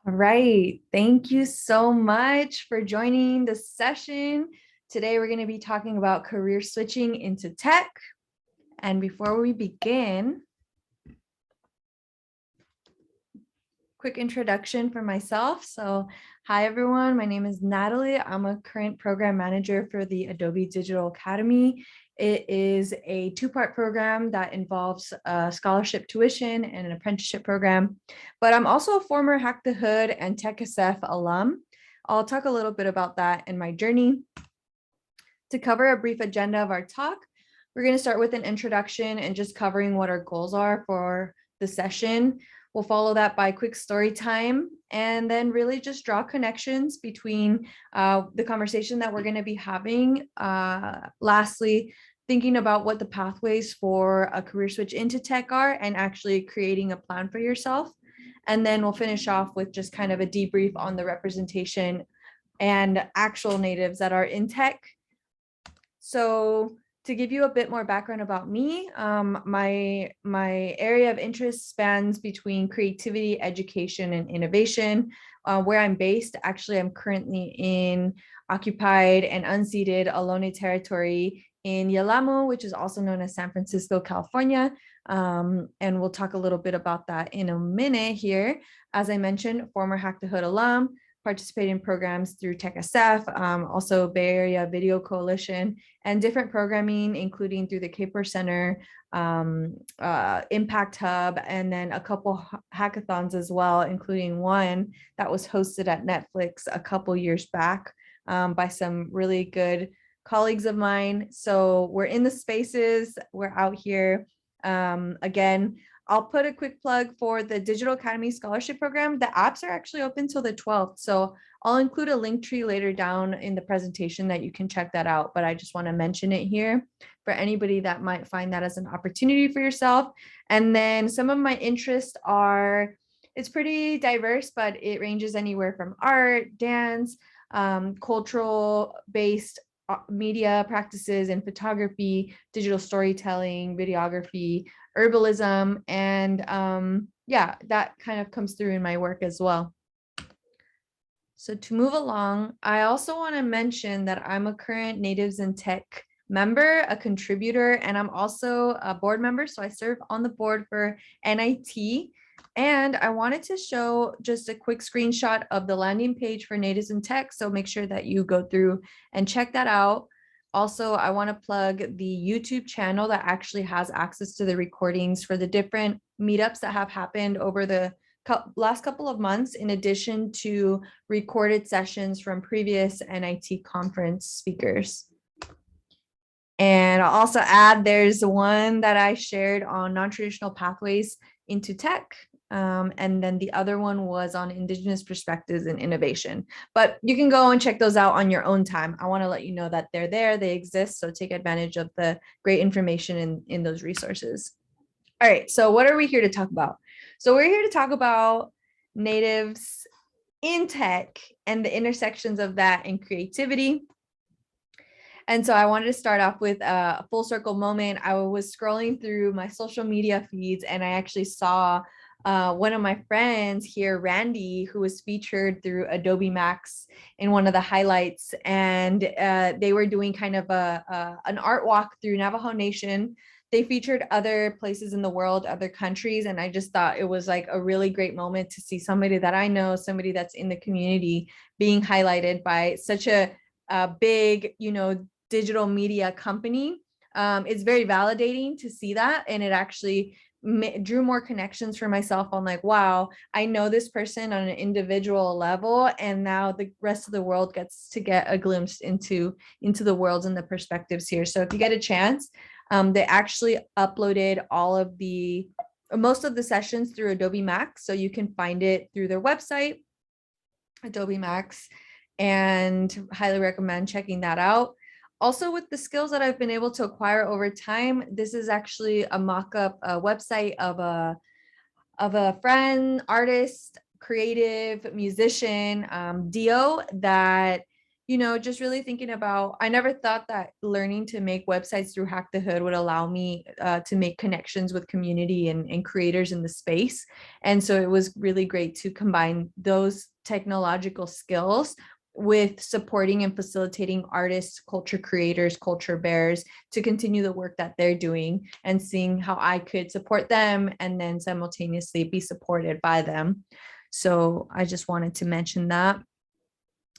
All right. Thank you so much for joining the session. Today, we're going to be talking about career switching into tech. And before we begin, quick introduction for myself. So, hi, everyone. My name is Natalie. I'm a current program manager for the Adobe Digital Academy. It is a two-part program that involves scholarship tuition and an apprenticeship program. But I'm also a former Hack the Hood and TechSF alum. I'll talk a little bit about that in my journey. To cover a brief agenda of our talk, we're going to start with an introduction and just covering what our goals are for the session. We'll follow that by quick story time and then really just draw connections between the conversation that we're going to be having. Lastly, thinking about what the pathways for a career switch into tech are and actually creating a plan for yourself. And then we'll finish off with just kind of a debrief on the representation and actual natives that are in tech. So to give you a bit more background about me, my area of interest spans between creativity, education, and innovation. Where I'm based, actually, I'm currently in occupied and unceded Ohlone territory in Yelamu, which is also known as San Francisco, California. And we'll talk a little bit about that in a minute here. As I mentioned, former Hack the Hood alum, participate in programs through TechSF, also Bay Area Video Coalition, and different programming, including through the Caper Center, Impact Hub, and then a couple hackathons as well, including one that was hosted at Netflix a couple years back by some really good colleagues of mine. So we're in the spaces, we're out here. Again, I'll put a quick plug for the Digital Academy Scholarship Program. The apps are actually open till the 12th. So I'll include a link tree later down in the presentation that you can check that out. But I just want to mention it here for anybody that might find that as an opportunity for yourself. And then some of my interests are, it's pretty diverse, but it ranges anywhere from art, dance, cultural based media practices and photography, digital storytelling, videography, herbalism, and yeah, that kind of comes through in my work as well. So to move along, I also want to mention that I'm a current Natives in Tech member, a contributor, and I'm also a board member. So I serve on the board for NIT. And I wanted to show just a quick screenshot of the landing page for Natives in Tech. So make sure that you go through and check that out. Also, I want to plug the YouTube channel that actually has access to the recordings for the different meetups that have happened over the last couple of months, in addition to recorded sessions from previous NIT conference speakers. And I'll also add, there's one that I shared on non-traditional pathways into tech. And then the other one was on Indigenous perspectives and innovation. But you can go and check those out on your own time. I want to let you know that they're there, they exist. So take advantage of the great information in those resources. All right, so what are we here to talk about? So we're here to talk about natives in tech and the intersections of that and creativity. And so I wanted to start off with a full circle moment. I was scrolling through my social media feeds and I actually saw one of my friends here, Randy, who was featured through Adobe Max in one of the highlights. And they were doing kind of an art walk through Navajo Nation. They featured other places in the world, other countries. And I just thought it was like a really great moment to see somebody that I know, somebody that's in the community being highlighted by such a big, digital media company. It's very validating to see that. And it actually drew more connections for myself on like, wow, I know this person on an individual level. And now the rest of the world gets to get a glimpse into the worlds and the perspectives here. So if you get a chance, they actually uploaded most of the sessions through Adobe Max. So you can find it through their website, Adobe Max, and highly recommend checking that out. Also, with the skills that I've been able to acquire over time, this is actually a mock-up website of a friend, artist, creative musician, Dio, that just really thinking about, I never thought that learning to make websites through Hack the Hood would allow me to make connections with community and creators in the space. And so it was really great to combine those technological skills with supporting and facilitating artists, culture creators, culture bearers to continue the work that they're doing, and seeing how I could support them and then simultaneously be supported by them. So I just wanted to mention that,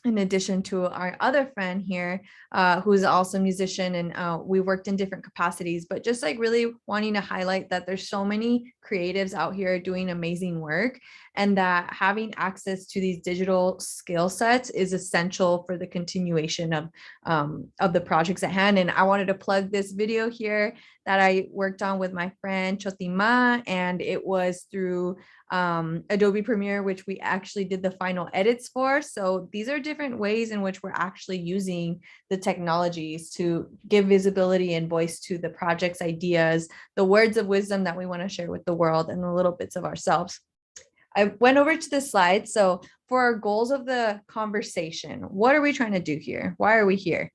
in addition to our other friend here, who's also a musician, and we worked in different capacities, but just like really wanting to highlight that there's so many creatives out here doing amazing work, and that having access to these digital skill sets is essential for the continuation of the projects at hand. And I wanted to plug this video here that I worked on with my friend Chotima, and it was through Adobe Premiere, which we actually did the final edits for. So these are different ways in which we're actually using the technologies to give visibility and voice to the project's ideas, the words of wisdom that we want to share with the world, and the little bits of ourselves. I went over to the slide. So for our goals of the conversation, what are we trying to do here? Why are we here?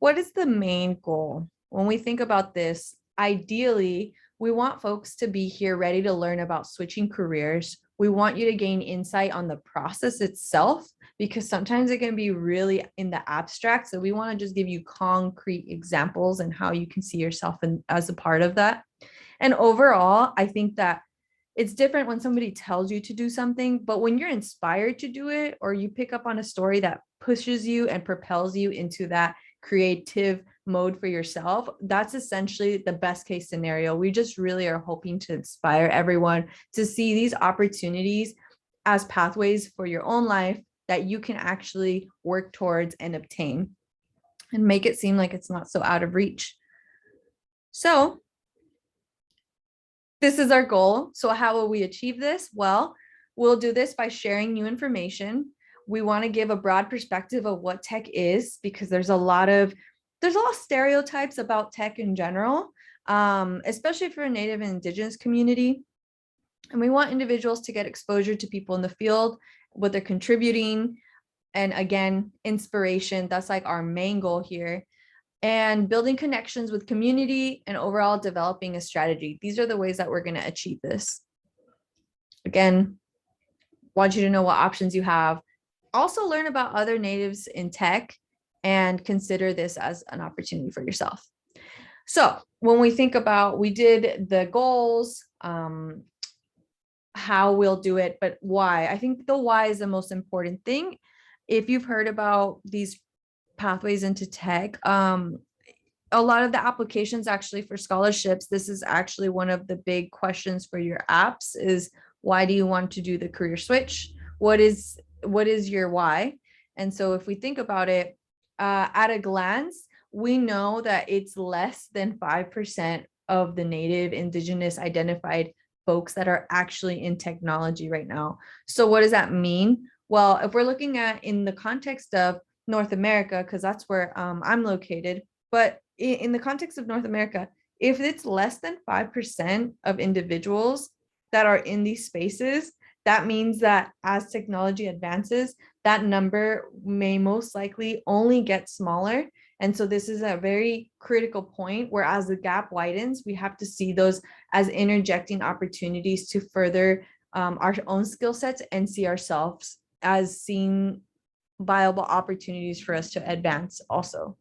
What is the main goal? When we think about this, ideally, we want folks to be here ready to learn about switching careers. We want you to gain insight on the process itself, because sometimes it can be really in the abstract. So we want to just give you concrete examples and how you can see yourself as a part of that. And overall, I think that it's different when somebody tells you to do something, but when you're inspired to do it, or you pick up on a story that pushes you and propels you into that creative mode for yourself, that's essentially the best case scenario. We just really are hoping to inspire everyone to see these opportunities as pathways for your own life that you can actually work towards and obtain, and make it seem like it's not so out of reach. So this is our goal. So how will we achieve this? Well, we'll do this by sharing new information. We want to give a broad perspective of what tech is, because there's a lot of stereotypes about tech in general, especially for a Native and Indigenous community. And we want individuals to get exposure to people in the field, what they're contributing, and again, inspiration. That's like our main goal here. And building connections with community, and overall developing a strategy. These are the ways that we're going to achieve this. Again, want you to know what options you have. Also learn about other natives in tech, and consider this as an opportunity for yourself. So when we think about, we did the goals, how we'll do it, but why? I think the why is the most important thing. If you've heard about these pathways into tech, a lot of the applications actually for scholarships, this is actually one of the big questions for your apps is, why do you want to do the career switch? What is your why? And so if we think about it, at a glance, we know that it's less than 5% of the Native, Indigenous identified folks that are actually in technology right now. So what does that mean? Well, if we're looking at in the context of North America, because that's where I'm located, but in the context of North America, if it's less than 5% of individuals that are in these spaces, that means that as technology advances, that number may most likely only get smaller. And so this is a very critical point where, as the gap widens, we have to see those as interjecting opportunities to further our own skill sets, and see ourselves as seeing viable opportunities for us to advance also.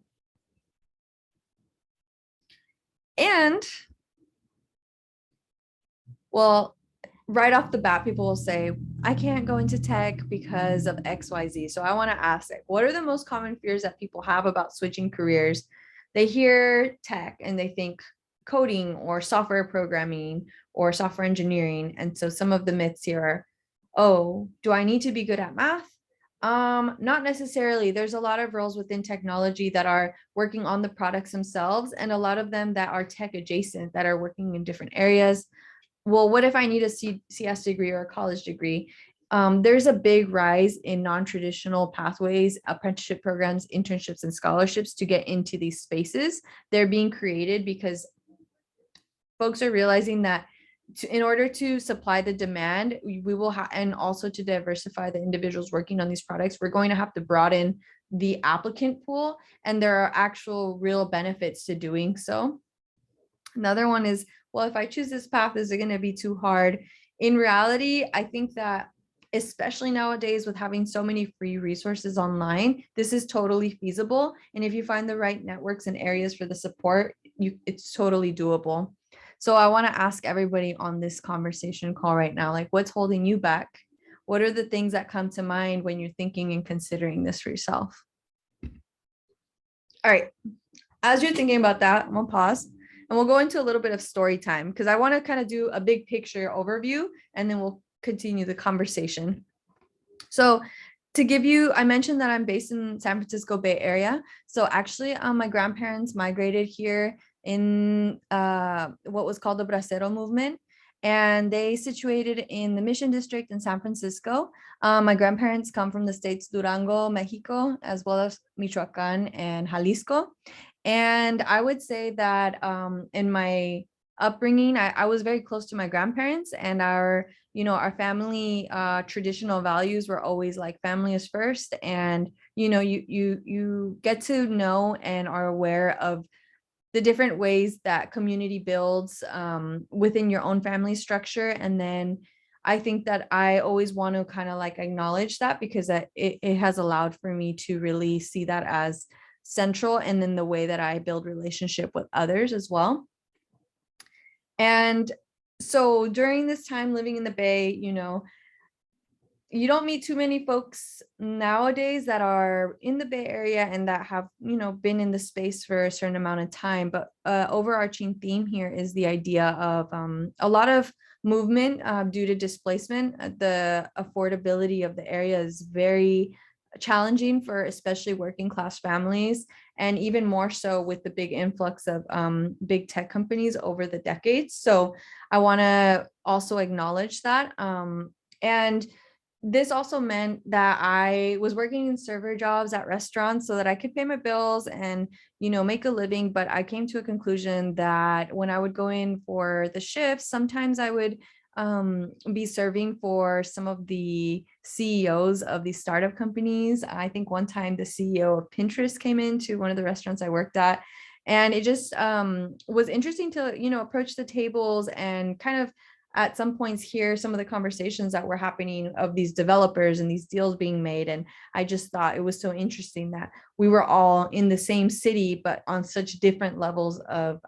And well, right off the bat, people will say, I can't go into tech because of XYZ. So I want to ask, what are the most common fears that people have about switching careers? They hear tech and they think coding or software programming or software engineering. And so some of the myths here are, oh, do I need to be good at math? Not necessarily. There's a lot of roles within technology that are working on the products themselves, and a lot of them that are tech adjacent, that are working in different areas. Well, what if I need a CS degree or a college degree? There's a big rise in non-traditional pathways, apprenticeship programs, internships, and scholarships to get into these spaces. They're being created because folks are realizing that in order to supply the demand, we will have, and also to diversify the individuals working on these products, we're going to have to broaden the applicant pool, and there are actual real benefits to doing so. Another one is, well, if I choose this path, is it going to be too hard? In reality, I think that especially nowadays with having so many free resources online, this is totally feasible. And if you find the right networks and areas for the support, it's totally doable. So I want to ask everybody on this conversation call right now, like, what's holding you back? What are the things that come to mind when you're thinking and considering this for yourself? All right. As you're thinking about that, I'm gonna pause and we'll go into a little bit of story time because I want to kind of do a big picture overview and then we'll continue the conversation. So to give you, I mentioned that I'm based in San Francisco Bay Area. So actually, my grandparents migrated here in what was called the Bracero movement. And they situated in the Mission District in San Francisco. My grandparents come from the states Durango, Mexico, as well as Michoacan and Jalisco. And I would say that in my upbringing, I was very close to my grandparents, and our family traditional values were always like family is first. And you get to know and are aware of the different ways that community builds within your own family structure. And then I think that I always want to kind of like acknowledge that because it has allowed for me to really see that as central, and then the way that I build relationship with others as well. And so during this time living in the Bay, you don't meet too many folks nowadays that are in the Bay Area and that have, been in the space for a certain amount of time. But overarching theme here is the idea of a lot of movement due to displacement. The affordability of the area is very challenging for especially working class families, and even more so with the big influx of big tech companies over the decades. So I want to also acknowledge that. And this also meant that I was working in server jobs at restaurants so that I could pay my bills and, make a living. But I came to a conclusion that when I would go in for the shifts, sometimes I would be serving for some of the CEOs of these startup companies. I think one time the CEO of Pinterest came into one of the restaurants I worked at. And it just was interesting to, approach the tables and kind of at some points hear some of the conversations that were happening of these developers and these deals being made. And I just thought it was so interesting that we were all in the same city, but on such different levels of,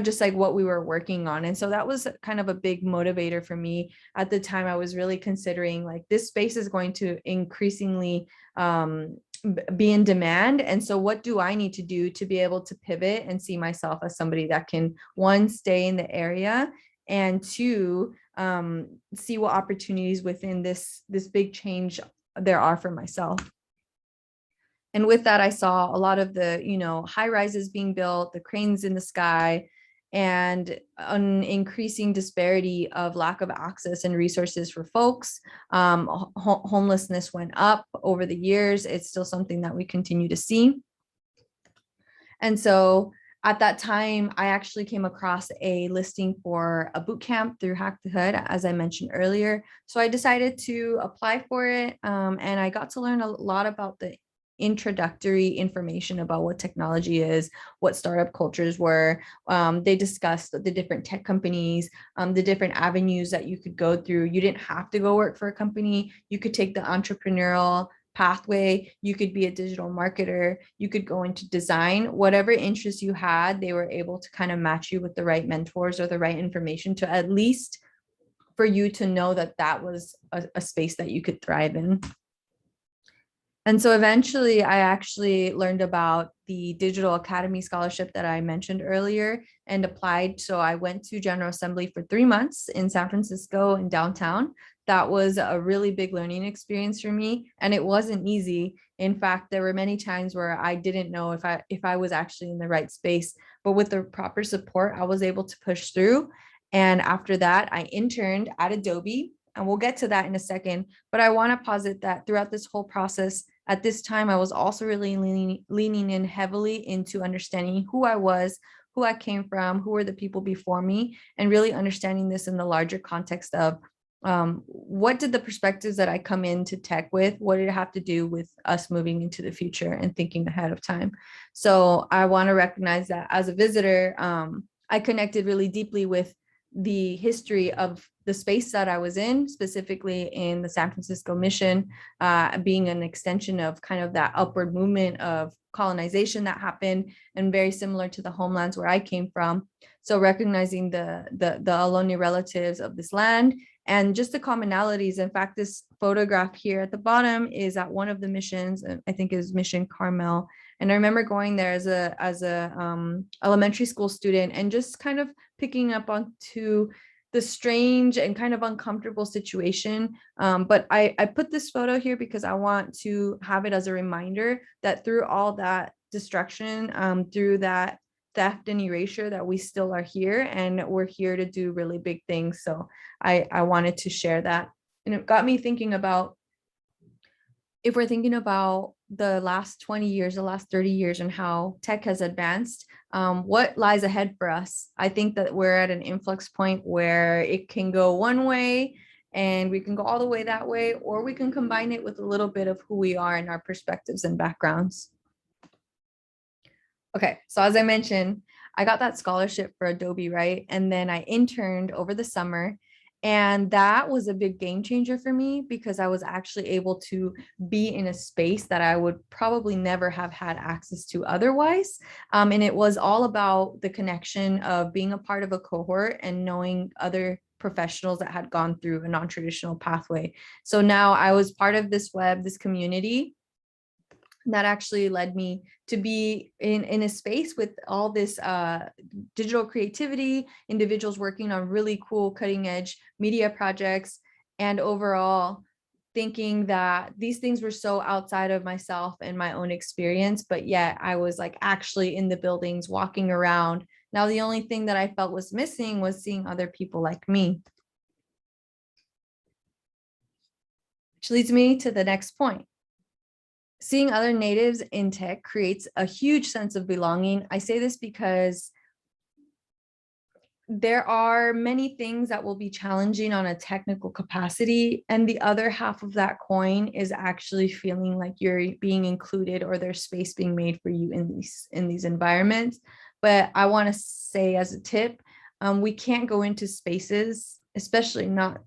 just like what we were working on. And so that was kind of a big motivator for me at the time. I was really considering like this space is going to increasingly be in demand. And so what do I need to do to be able to pivot and see myself as somebody that can, one, stay in the area, and two, see what opportunities within this big change there are for myself. And with that, I saw a lot of the, high rises being built, the cranes in the sky, and an increasing disparity of lack of access and resources for folks. Homelessness went up over the years. It's still something that we continue to see. And so at that time, I actually came across a listing for a boot camp through Hack the Hood, as I mentioned earlier. So I decided to apply for it, and I got to learn a lot about the introductory information about what technology is, what startup cultures were. They discussed the different tech companies, the different avenues that you could go through. You didn't have to go work for a company. You could take the entrepreneurial pathway. You could be a digital marketer. You could go into design. Whatever interests you had, they were able to kind of match you with the right mentors or the right information to at least for you to know that that was a space that you could thrive in. And so eventually I actually learned about the Digital Academy Scholarship that I mentioned earlier and applied. So I went to General Assembly for 3 months in San Francisco and downtown. That was a really big learning experience for me, and it wasn't easy. In fact, there were many times where I didn't know if I was actually in the right space, but with the proper support, I was able to push through. And after that, I interned at Adobe, and we'll get to that in a second. But I want to posit that throughout this whole process, at this time, I was also really leaning in heavily into understanding who I was, who I came from, who were the people before me, and really understanding this in the larger context of what did the perspectives that I come into tech with, what did it have to do with us moving into the future and thinking ahead of time? So I want to recognize that as a visitor, I connected really deeply with the history of the space that I was in, specifically in the San Francisco mission, being an extension of kind of that upward movement of colonization that happened, and very similar to the homelands where I came from. So recognizing the Ohlone relatives of this land and just the commonalities. In fact, this photograph here at the bottom is at one of the missions. I think is Mission Carmel. And I remember going there as a elementary school student and just kind of picking up onto the strange and kind of uncomfortable situation. But I put this photo here because I want to have it as a reminder that through all that destruction, through that theft and erasure, that we still are here and we're here to do really big things. So I wanted to share that. And it got me thinking about, if we're thinking about the last 20 years, the last 30 years, and how tech has advanced, what lies ahead for us? I think that we're at an influx point where it can go one way and we can go all the way that way, or we can combine it with a little bit of who we are and our perspectives and backgrounds. Okay, so as I mentioned, I got that scholarship for Adobe, right? And then I interned over the summer. And that was a big game changer for me because I was actually able to be in a space that I would probably never have had access to otherwise. And it was all about the connection of being a part of a cohort and knowing other professionals that had gone through a non-traditional pathway. So now I was part of this this community that actually led me to be in a space with all this digital creativity, individuals working on really cool cutting edge media projects, and overall thinking that these things were so outside of myself and my own experience, but yet I was like actually in the buildings, walking around. Now, the only thing that I felt was missing was seeing other people like me. Which leads me to the next point. Seeing other natives in tech creates a huge sense of belonging. I say this because there are many things that will be challenging on a technical capacity, and the other half of that coin is actually feeling like you're being included or there's space being made for you in these environments. But I want to say as a tip, we can't go into spaces, especially not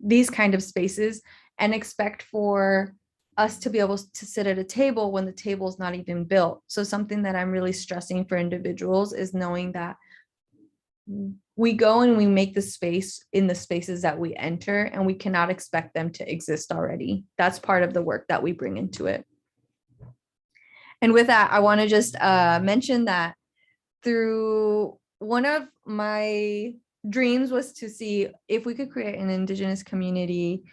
these kind of spaces, and expect for us to be able to sit at a table when the table is not even built. So something that I'm really stressing for individuals is knowing that we go and we make the space in the spaces that we enter, and we cannot expect them to exist already. That's part of the work that we bring into it. And with that, I want to just mention that through one of my dreams was to see if we could create an Indigenous community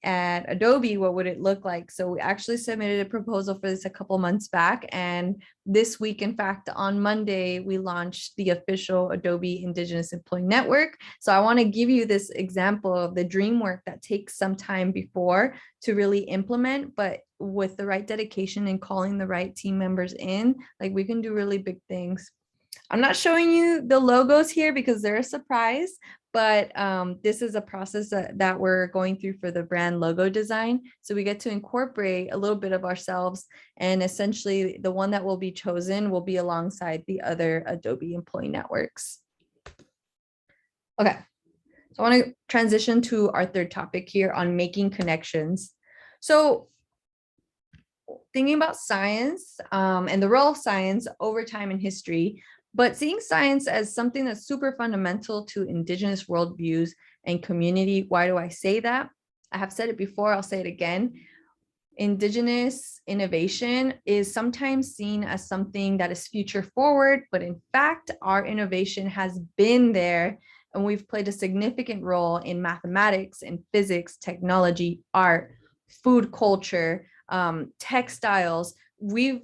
at Adobe, what would it look like? So we actually submitted a proposal for this a couple months back. And this week, in fact, on Monday, we launched the official Adobe Indigenous Employee Network. So I want to give you this example of the dream work that takes some time before to really implement, but with the right dedication and calling the right team members in, like we can do really big things. I'm not showing you the logos here because they're a surprise, but this is a process that we're going through for the brand logo design. So we get to incorporate a little bit of ourselves, and essentially the one that will be chosen will be alongside the other Adobe employee networks. Okay, so I want to transition to our third topic here on making connections. So thinking about science and the role of science over time in history, but seeing science as something that's super fundamental to Indigenous worldviews and community. Why do I say that? I have said it before, I'll say it again. Indigenous innovation is sometimes seen as something that is future forward, but in fact, our innovation has been there, and we've played a significant role in mathematics and physics, technology, art, food culture, textiles. We've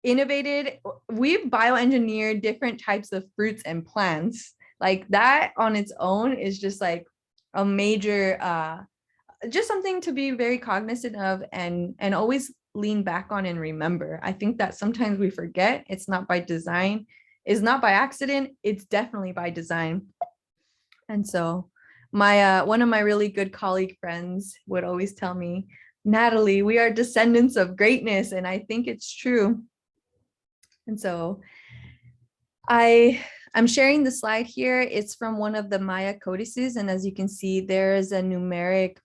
innovated, we've bioengineered different types of fruits and plants. Like that on its own is just like a major just something to be very cognizant of and always lean back on and remember. I think that sometimes we forget it's not by design, it's not by accident, it's definitely by design. And so My one of my really good colleague friends would always tell me, Natalie, we are descendants of greatness, and I think it's true. And so I'm sharing the slide here. It's from one of the Maya codices, and as you can see, there's a numeric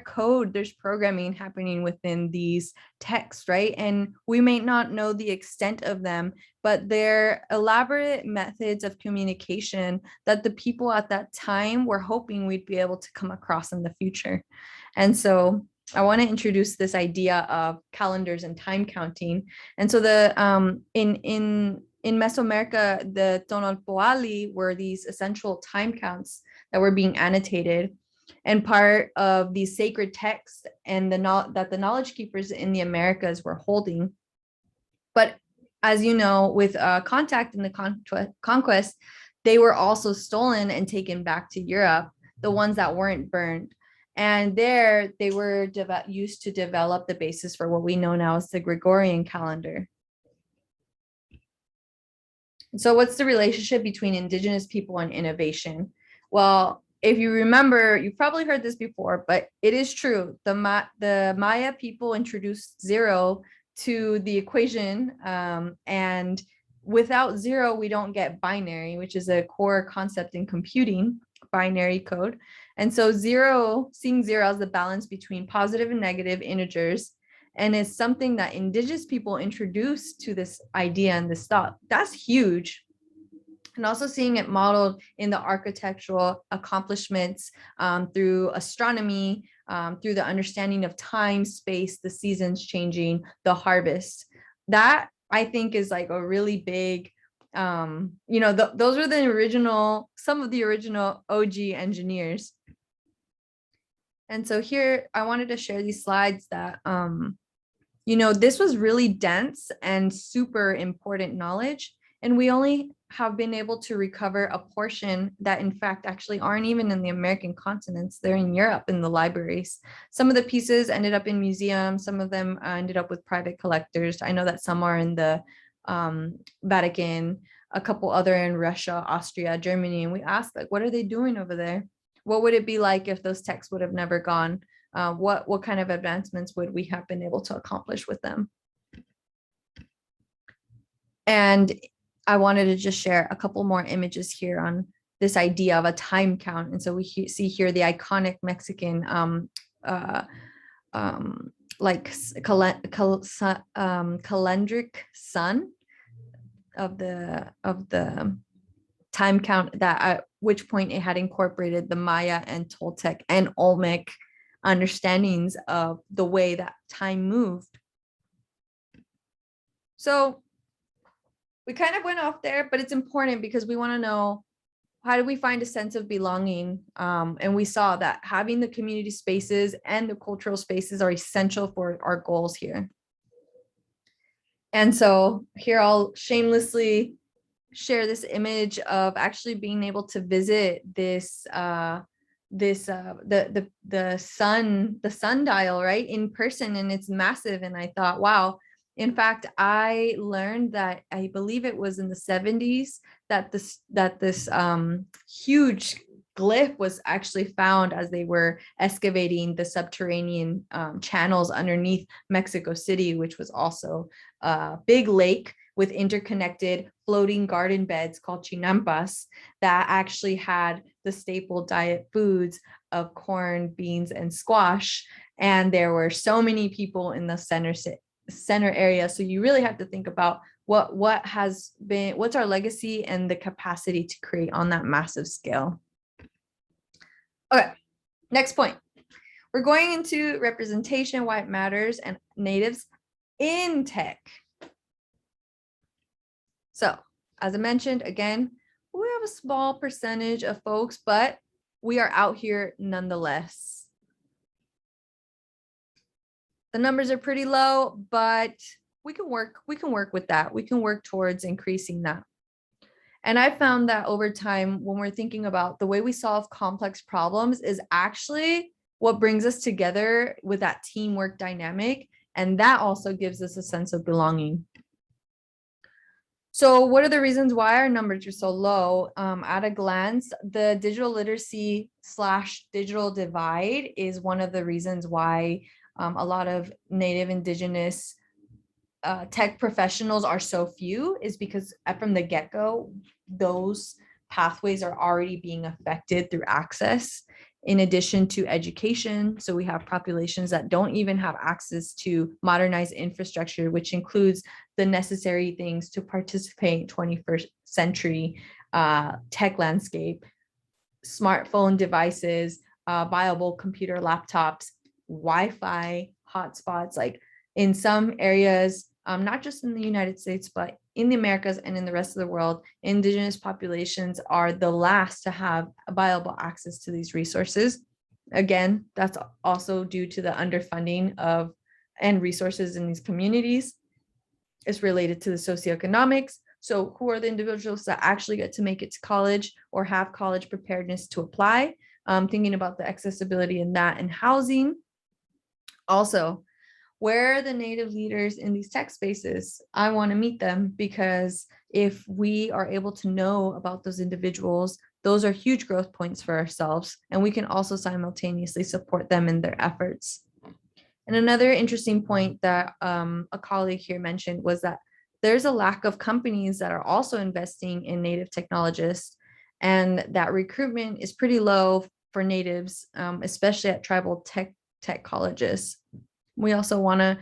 code, there's programming happening within these texts, right? And we may not know the extent of them, but they're elaborate methods of communication that the people at that time were hoping we'd be able to come across in the future. And so I want to introduce this idea of calendars and time counting. And so in Mesoamerica, the Tonalpoali were these essential time counts that were being annotated and part of these sacred texts and that the knowledge keepers in the Americas were holding. But as you know, with contact and the conquest, they were also stolen and taken back to Europe, the ones that weren't burned. And there they were used to develop the basis for what we know now as the Gregorian calendar. So what's the relationship between indigenous people and innovation? Well, if you remember, you've probably heard this before, but it is true. The Maya people introduced zero to the equation, and without zero, we don't get binary, which is a core concept in computing, binary code. And so seeing zero as the balance between positive and negative integers, and it's something that indigenous people introduced to this idea and this thought. That's huge. And also seeing it modeled in the architectural accomplishments, through astronomy, through the understanding of time, space, the seasons changing, the harvest. That I think is like a really big, those were some of the original OG engineers. And so here I wanted to share these slides that, this was really dense and super important knowledge. And we only have been able to recover a portion that in fact actually aren't even in the American continents. They're in Europe in the libraries. Some of the pieces ended up in museums. Some of them ended up with private collectors. I know that some are in the Vatican, a couple other in Russia, Austria, Germany. And we asked, like, what are they doing over there? What would it be like if those texts would have never gone? What kind of advancements would we have been able to accomplish with them? And I wanted to just share a couple more images here on this idea of a time count. And so we see here the iconic Mexican calendric sun of the time count, that at which point it had incorporated the Maya and Toltec and Olmec understandings of the way that time moved. So we kind of went off there, but it's important because we want to know, how do we find a sense of belonging? And we saw that having the community spaces and the cultural spaces are essential for our goals here. And so here I'll shamelessly share this image of actually being able to visit this the sundial, right, in person, and it's massive. And I thought, wow. In fact, I learned that I believe it was in the 70s that this huge glyph was actually found as they were excavating the subterranean channels underneath Mexico City, which was also a big lake with interconnected floating garden beds called chinampas that actually had the staple diet foods of corn, beans, and squash. And there were so many people in the center area. So you really have to think about what's our legacy and the capacity to create on that massive scale. Okay, next point. We're going into representation, why it matters, and natives in tech. So as I mentioned, again, we have a small percentage of folks, but we are out here nonetheless. The numbers are pretty low, but we can work with that. We can work towards increasing that. And I found that over time, when we're thinking about the way we solve complex problems is actually what brings us together with that teamwork dynamic. And that also gives us a sense of belonging. So what are the reasons why our numbers are so low? At a glance, the digital literacy / digital divide is one of the reasons why a lot of Native Indigenous tech professionals are so few, is because from the get-go, those pathways are already being affected through access. In addition to education, so we have populations that don't even have access to modernized infrastructure, which includes the necessary things to participate in 21st century tech landscape, smartphone devices, viable computer laptops, Wi-Fi hotspots. Like in some areas, not just in the United States, but in the Americas and in the rest of the world, indigenous populations are the last to have viable access to these resources. Again, that's also due to the underfunding of and resources in these communities. It's related to the socioeconomics. So who are the individuals that actually get to make it to college or have college preparedness to apply? Thinking about the accessibility in that and housing. Also, where are the Native leaders in these tech spaces? I want to meet them, because if we are able to know about those individuals, those are huge growth points for ourselves, and we can also simultaneously support them in their efforts. And another interesting point that a colleague here mentioned was that there's a lack of companies that are also investing in Native technologists, and that recruitment is pretty low for Natives, especially at tribal tech colleges. We also want to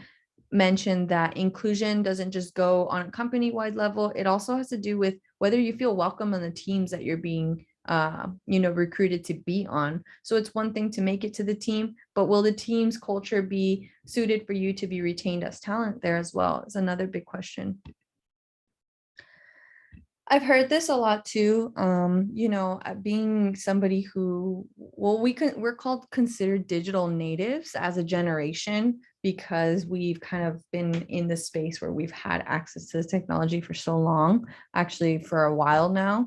mention that inclusion doesn't just go on a company-wide level. It also has to do with whether you feel welcome on the teams that you're being recruited to be on. So it's one thing to make it to the team, but will the team's culture be suited for you to be retained as talent there as well? Is another big question. I've heard this a lot too. Being somebody who, well, we're called considered digital natives as a generation, because we've kind of been in the space where we've had access to the technology for so long, actually for a while now.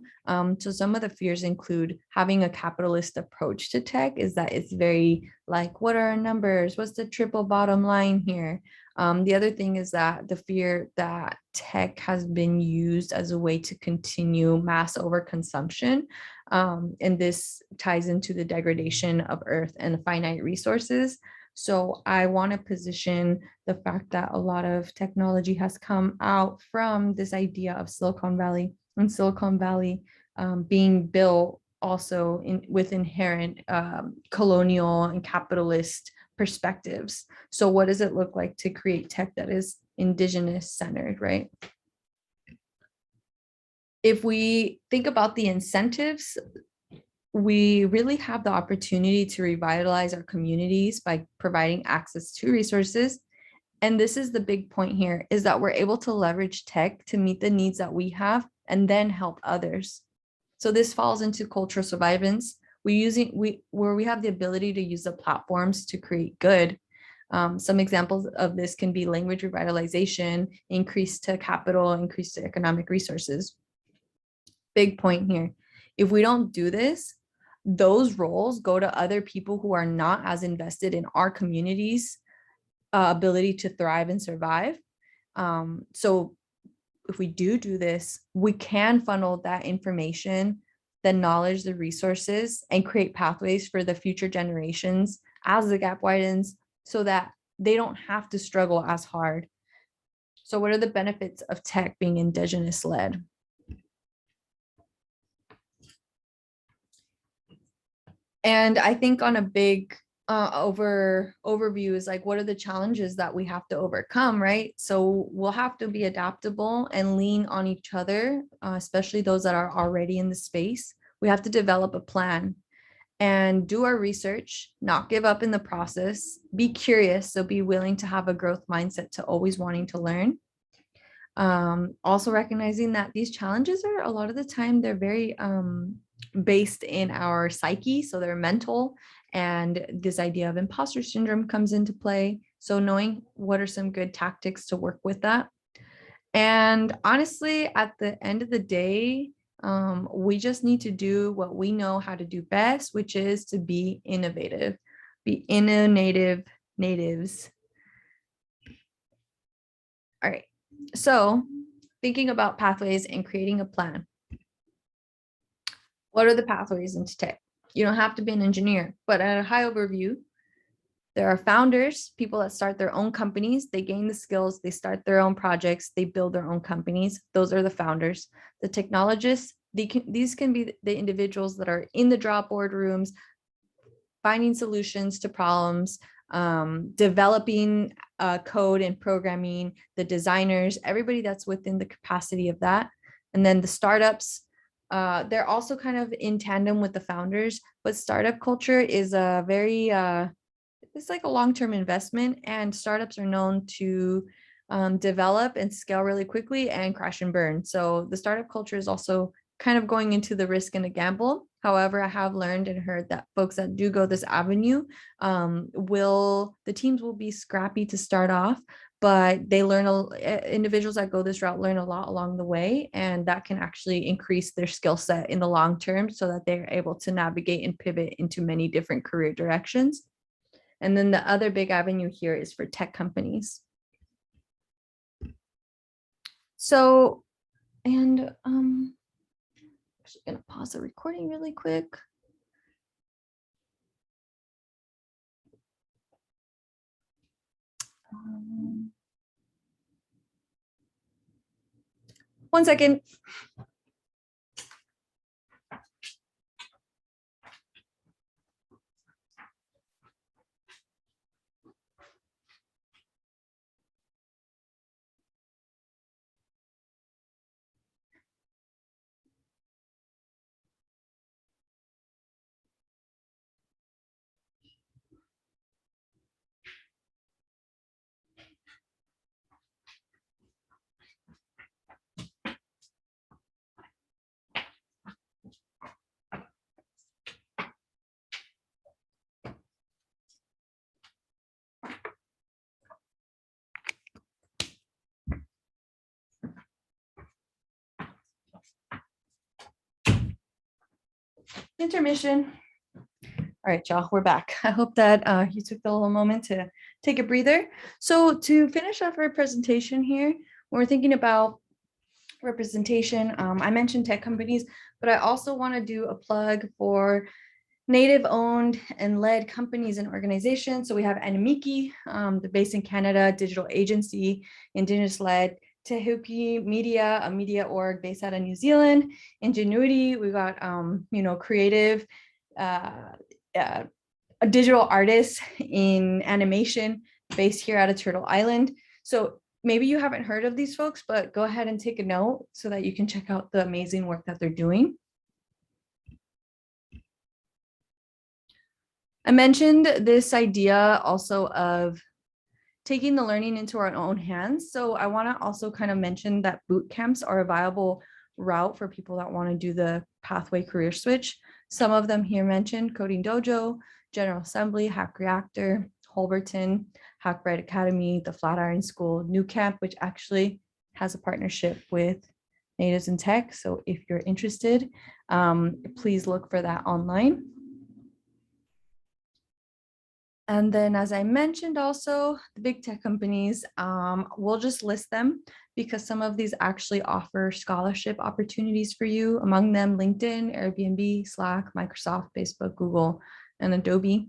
So some of the fears include having a capitalist approach to tech, is that it's very like, what are our numbers? What's the triple bottom line here? The other thing is that the fear that tech has been used as a way to continue mass overconsumption. And this ties into the degradation of Earth and finite resources. So I want to position the fact that a lot of technology has come out from this idea of Silicon Valley, and Silicon Valley being built also with inherent colonial and capitalist perspectives. So what does it look like to create tech that is indigenous centered, right? If we think about the incentives, we really have the opportunity to revitalize our communities by providing access to resources. And this is the big point here, is that we're able to leverage tech to meet the needs that we have and then help others. So this falls into cultural survivance. Where we have the ability to use the platforms to create good. Some examples of this can be language revitalization, increase to capital, increase to economic resources. Big point here. If we don't do this, those roles go to other people who are not as invested in our communities' ability to thrive and survive. So if we do this, we can funnel that information, the knowledge, the resources, and create pathways for the future generations as the gap widens, so that they don't have to struggle as hard. So what are the benefits of tech being indigenous led? And I think on a big overview is like, what are the challenges that we have to overcome, right? So we'll have to be adaptable and lean on each other, especially those that are already in the space. We have to develop a plan and do our research, not give up in the process, be curious, so be willing to have a growth mindset to always wanting to learn. Also recognizing that these challenges are, a lot of the time, they're very based in our psyche, so they're mental, and this idea of imposter syndrome comes into play. So knowing what are some good tactics to work with that. And honestly, at the end of the day, we just need to do what we know how to do best, which is to be innovative, be innovative natives. All right. So thinking about pathways and creating a plan. What are the pathways into tech? You don't have to be an engineer, but at a high overview, there are founders, people that start their own companies, they gain the skills, they start their own projects, they build their own companies. Those are the founders. The technologists, these can be the individuals that are in the job board rooms, finding solutions to problems, developing code and programming, the designers, everybody that's within the capacity of that. And then the startups, they're also kind of in tandem with the founders, but startup culture is a very, it's like a long-term investment, and startups are known to develop and scale really quickly and crash and burn. So the startup culture is also kind of going into the risk and the gamble. However, I have learned and heard that folks that do go this avenue the teams will be scrappy to start off, but they learn, individuals that go this route learn a lot along the way, and that can actually increase their skill set in the long term so that they're able to navigate and pivot into many different career directions. And then the other big avenue here is for tech companies. So, and I'm actually gonna pause the recording really quick. One second. Intermission. All right, y'all, we're back. I hope that you took the little moment to take a breather. So to finish off our presentation here, when we're thinking about representation, I mentioned tech companies, but I also want to do a plug for Native owned and led companies and organizations. So we have Anamiki, the based in Canada, digital agency, Indigenous led. Tehupi Media, a media org based out of New Zealand. Ingenuity, we've got, creative, a digital artist in animation based here out of Turtle Island. So maybe you haven't heard of these folks, but go ahead and take a note so that you can check out the amazing work that they're doing. I mentioned this idea also of taking the learning into our own hands. So I want to also kind of mention that boot camps are a viable route for people that want to do the pathway career switch. Some of them here mentioned Coding Dojo, General Assembly, Hack Reactor, Holberton, Hackbright Academy, the Flatiron School, New Camp, which actually has a partnership with Natives in Tech. So if you're interested, please look for that online. And then, as I mentioned, also the big tech companies, we'll just list them because some of these actually offer scholarship opportunities for you. Among them, LinkedIn, Airbnb, Slack, Microsoft, Facebook, Google, and Adobe.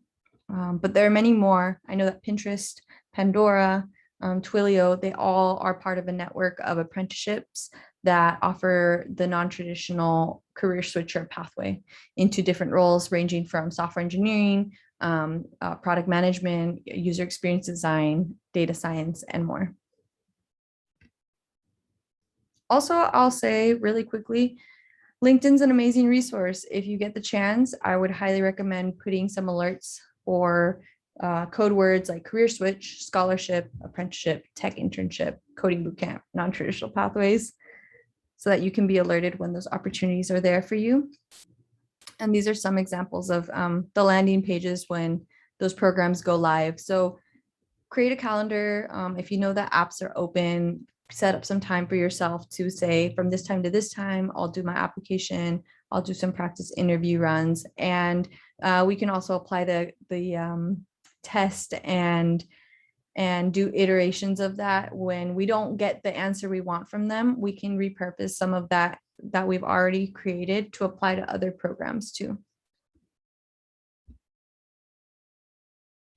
But there are many more. I know that Pinterest, Pandora, Twilio, they all are part of a network of apprenticeships that offer the non-traditional career switcher pathway into different roles, ranging from software engineering, product management, user experience design, data science, and more. Also, I'll say really quickly, LinkedIn's an amazing resource. If you get the chance, I would highly recommend putting some alerts for code words like career switch, scholarship, apprenticeship, tech internship, coding bootcamp, non-traditional pathways, so that you can be alerted when those opportunities are there for you. And these are some examples of the landing pages when those programs go live. So create a calendar. If you know that apps are open, set up some time for yourself to say, from this time to this time, I'll do my application, I'll do some practice interview runs. And we can also apply the test and and do iterations of that. When we don't get the answer we want from them, we can repurpose some of that we've already created to apply to other programs too.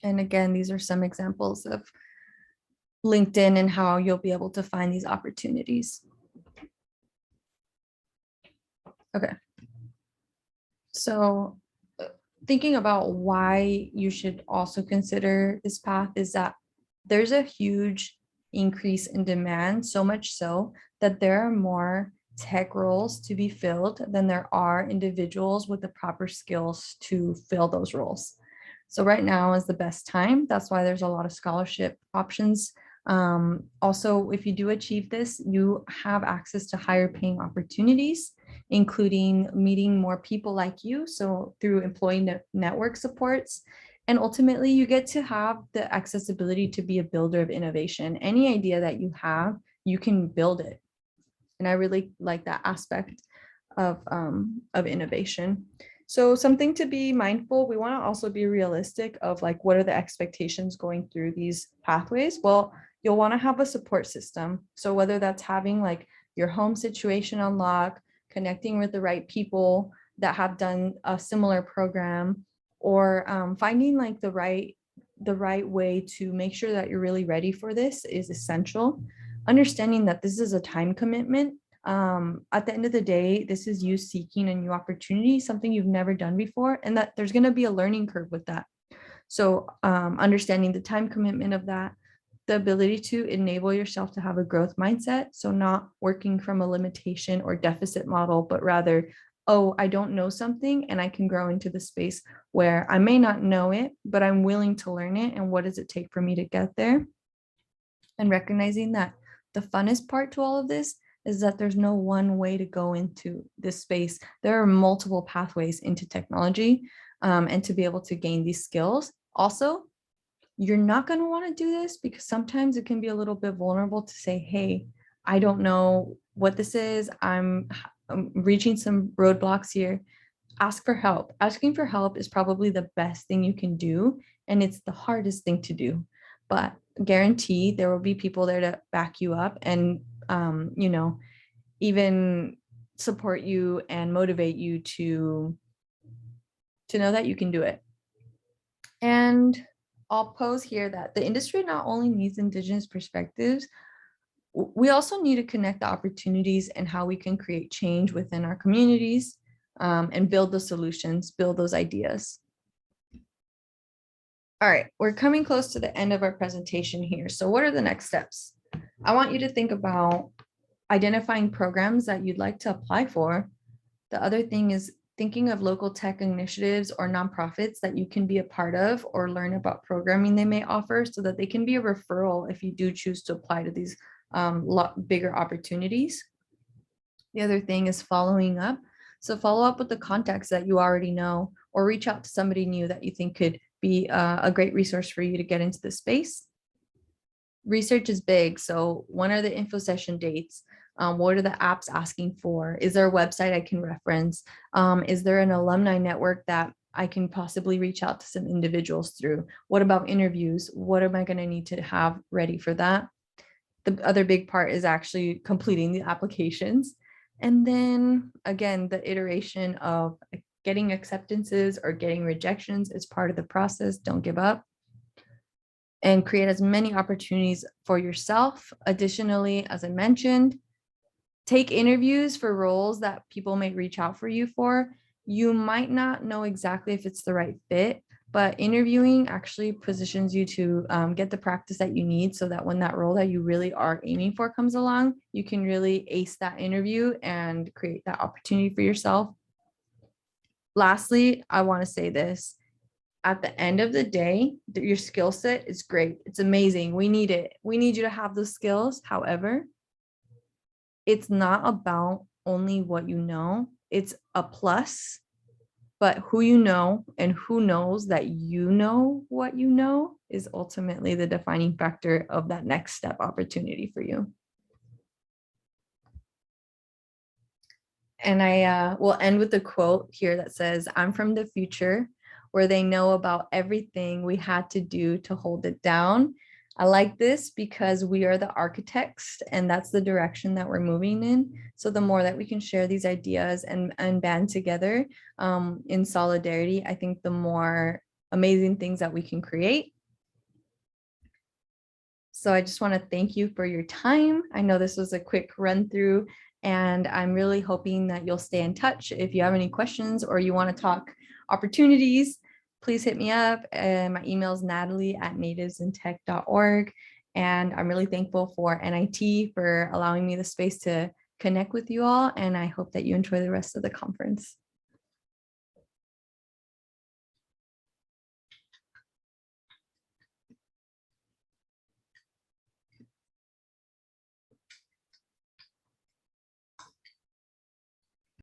And again, these are some examples of LinkedIn and how you'll be able to find these opportunities. Okay. So thinking about why you should also consider this path is that there's a huge increase in demand, so much so that there are more tech roles to be filled than there are individuals with the proper skills to fill those roles. So right now is the best time. That's why there's a lot of scholarship options. Also, if you do achieve this, you have access to higher paying opportunities, including meeting more people like you. So through employee network supports, and ultimately you get to have the accessibility to be a builder of innovation. Any idea that you have, you can build it. And I really like that aspect of innovation. So something to be mindful, we want to also be realistic of like, what are the expectations going through these pathways? Well, you'll want to have a support system. So whether that's having like your home situation on lock, connecting with the right people that have done a similar program, or finding like the right way to make sure that you're really ready for this is essential. Understanding that this is a time commitment. At the end of the day, this is you seeking a new opportunity, something you've never done before, and that there's going to be a learning curve with that. So understanding the time commitment of that, the ability to enable yourself to have a growth mindset. So not working from a limitation or deficit model, but rather, oh, I don't know something and I can grow into the space where I may not know it, but I'm willing to learn it. And what does it take for me to get there? And recognizing that the funnest part to all of this is that there's no one way to go into this space. There are multiple pathways into technology, and to be able to gain these skills. Also, you're not going to want to do this because sometimes it can be a little bit vulnerable to say, hey, I don't know what this is. I'm reaching some roadblocks here. Ask for help. Asking for help is probably the best thing you can do. And it's the hardest thing to do. But guarantee there will be people there to back you up and, even support you and motivate you to know that you can do it. And I'll pose here that the industry not only needs Indigenous perspectives, we also need to connect the opportunities and how we can create change within our communities, and build the solutions, build those ideas. All right, we're coming close to the end of our presentation here. So what are the next steps? I want you to think about identifying programs that you'd like to apply for. The other thing is thinking of local tech initiatives or nonprofits that you can be a part of or learn about programming they may offer, so that they can be a referral if you do choose to apply to these lot bigger opportunities. The other thing is following up. So follow up with the contacts that you already know, or reach out to somebody new that you think could be a great resource for you to get into the space. Research is big. So when are the info session dates? What are the apps asking for? Is there a website I can reference? Is there an alumni network that I can possibly reach out to some individuals through? What about interviews? What am I going to need to have ready for that? The other big part is actually completing the applications. And then again, the iteration of getting acceptances or getting rejections is part of the process. Don't give up. And create as many opportunities for yourself. Additionally, as I mentioned, take interviews for roles that people may reach out for you for. You might not know exactly if it's the right fit, but interviewing actually positions you to get the practice that you need, so that when that role that you really are aiming for comes along, you can really ace that interview and create that opportunity for yourself. Lastly, I want to say this. At the end of the day, your skill set is great. It's amazing. We need it. We need you to have those skills. However, it's not about only what you know. It's a plus, but who you know and who knows that you know what you know is ultimately the defining factor of that next step opportunity for you. And I will end with a quote here that says, "I'm from the future, where they know about everything we had to do to hold it down." I like this because we are the architects and that's the direction that we're moving in. So the more that we can share these ideas and band together in solidarity, I think the more amazing things that we can create. So I just want to thank you for your time. I know this was a quick run through and I'm really hoping that you'll stay in touch. If you have any questions or you want to talk opportunities, please hit me up. My email is natalie@nativesintech.org. And I'm really thankful for NIT for allowing me the space to connect with you all. And I hope that you enjoy the rest of the conference.